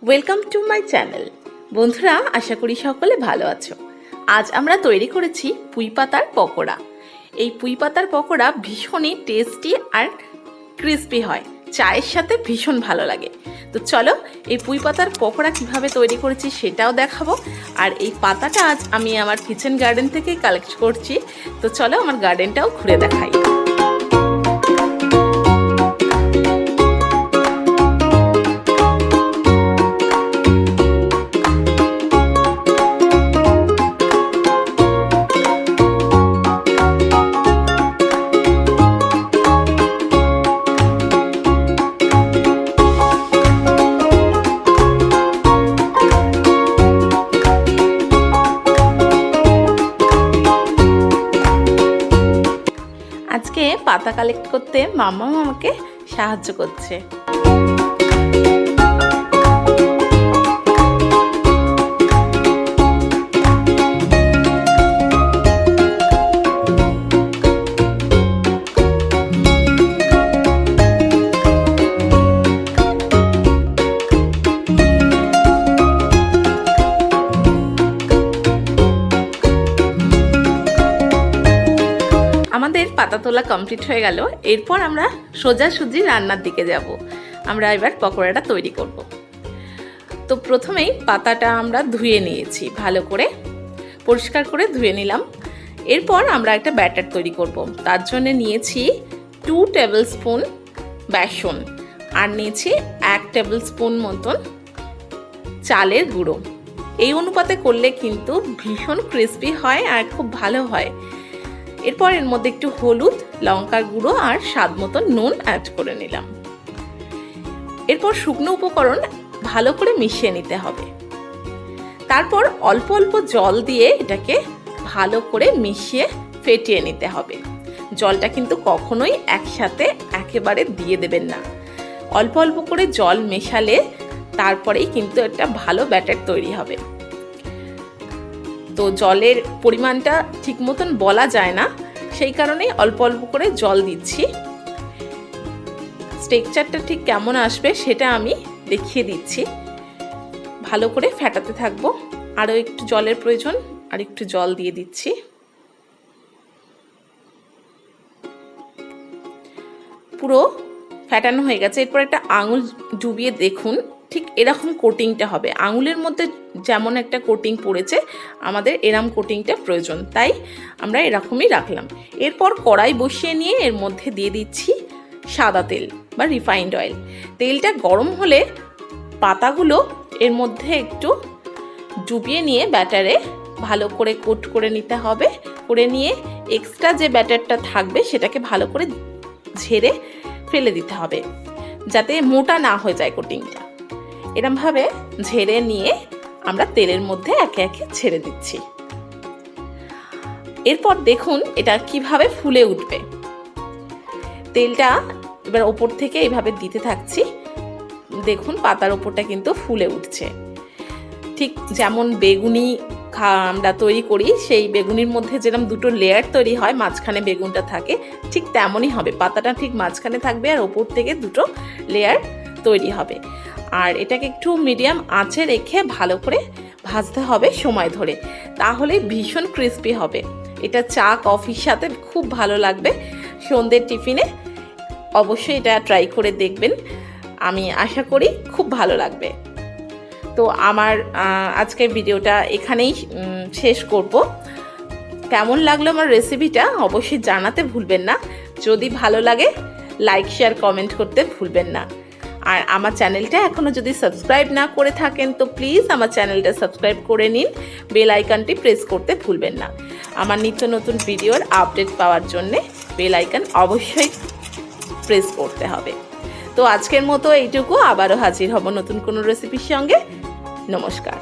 Welcome to my channel. বন্ধুরা, আশা করি সকলে ভালো আছো। আজ আমরা তৈরি করেছি পুঁই পাতার পকোড়া। এই পুঁই পাতার পকোড়া ভীষণই টেস্টি আর ক্রিস্পি হয়, চায়ের সাথে ভীষণ ভালো লাগে। তো চলো এই পুঁই পাতার পকোড়া কিভাবে তৈরি করেছি সেটাও দেখাবো। আর এই পাতাটা আজ আমি আমার কিচেন গার্ডেন থেকে কালেক্ট করছি। তো চলো আমার গার্ডেনটাও ঘুরে দেখাই। আজকে পাতা কালেক্ট করতে মাম্মা আমাকে সাহায্য করছে। আমাদের পাতা তোলা কমপ্লিট হয়ে গেল। এরপর আমরা সোজাসুজি রান্নার দিকে যাব। আমরা এবার পকোড়াটা তৈরি করব। তো প্রথমেই পাতাটা আমরা ধুয়ে নিয়েছি, ভালো করে পরিষ্কার করে ধুয়ে নিলাম। এরপর আমরা একটা ব্যাটার তৈরি করব। তার জন্য নিয়েছি 2 টেবিল স্পুন বেসন, আর নিয়েছি 1 টেবিল স্পুন মতন চালের গুঁড়ো। এই অনুপাতে করলে কিন্তু ভীষণ ক্রিস্পি হয় আর খুব ভালো হয়। এরপর এর মধ্যে একটু হলুদ, লঙ্কার গুঁড়ো আর স্বাদ মতো নুন অ্যাড করে নিলাম। এরপর শুকনো উপকরণ ভালো করে মিশিয়ে নিতে হবে। তারপর অল্প অল্প জল দিয়ে এটাকে ভালো করে মিশিয়ে ফেটিয়ে নিতে হবে। জলটা কিন্তু কখনোই একসাথে একেবারে দিয়ে দেবেন না। অল্প অল্প করে জল মেশালে তারপরেই কিন্তু একটা ভালো ব্যাটার তৈরি হবে। তো জলের পরিমাণটা ঠিক মতন বলা যায় না, সেই কারণেই অল্প অল্প করে জল দিচ্ছি। টেক্সচারটা ঠিক কেমন আসবে সেটা আমি দেখিয়ে দিচ্ছি। ভালো করে ফেটাতে থাকবো। আরও একটু জলের প্রয়োজন, আর একটু জল দিয়ে দিচ্ছি। পুরো ফেটানো হয়ে গেছে। এরপর একটা আঙুল ডুবিয়ে দেখুন, ঠিক এরকম কোটিংটা হবে। আঙুলের মধ্যে যেমন একটা কোটিং পড়েছে, আমাদের এরকম কোটিংটা প্রয়োজন, তাই আমরা এরকমই রাখলাম। এরপর কড়াই বসিয়ে নিয়ে এর মধ্যে দিয়ে দিচ্ছি সাদা তেল বা রিফাইন্ড অয়েল। তেলটা গরম হলে পাতাগুলো এর মধ্যে একটু ডুবিয়ে নিয়ে ব্যাটারে ভালো করে কোট করে নিতে হবে। করে নিয়ে এক্সট্রা যে ব্যাটারটা থাকবে সেটাকে ভালো করে ঝেড়ে ফেলে দিতে হবে, যাতে মোটা না হয়ে যায় কোটিংটা। এরমভাবে ঝেড়ে নিয়ে আমরা তেলের মধ্যে একে একে ছেড়ে দিচ্ছি। এরপর দেখুন এটা কিভাবে ফুলে উঠবে। তেলটা এবার ওপর থেকে এইভাবে দিতে থাকছি। দেখুন পাতার ওপরটা কিন্তু ফুলে উঠছে। ঠিক যেমন বেগুনি আমরা তৈরি করি, সেই বেগুনির মধ্যে যেরকম দুটো লেয়ার তৈরি হয়, মাঝখানে বেগুনটা থাকে, ঠিক তেমনই হবে। পাতাটা ঠিক মাঝখানে থাকবে আর ওপর থেকে দুটো লেয়ার তৈরি হবে। আর এটাকে একটু মিডিয়াম আঁচে রেখে ভালো করে ভাজতে হবে সময় ধরে, তাহলে ভীষণ ক্রিস্পি হবে। এটা চা কফির সাথে খুব ভালো লাগবে। সন্ধ্যের টিফিনে অবশ্যই এটা ট্রাই করে দেখবেন, আমি আশা করি খুব ভালো লাগবে। তো আমার আজকের ভিডিওটা এখানেই শেষ করব। কেমন লাগলো আমার রেসিপিটা অবশ্যই জানাতে ভুলবেন না। যদি ভালো লাগে লাইক, শেয়ার, কমেন্ট করতে ভুলবেন না। আর আমার চ্যানেলটা এখনও যদি সাবস্ক্রাইব না করে থাকেন তো প্লিজ আমার চ্যানেলটা সাবস্ক্রাইব করে নিন। বেল আইকনটি প্রেস করতে ভুলবেন না। আমার নিত্য নতুন ভিডিওর আপডেট পাওয়ার জন্যে বেল আইকন অবশ্যই প্রেস করতে হবে। তো আজকের মতো এইটুকু, আবারও হাজির হব নতুন কোনো রেসিপির সঙ্গে। নমস্কার।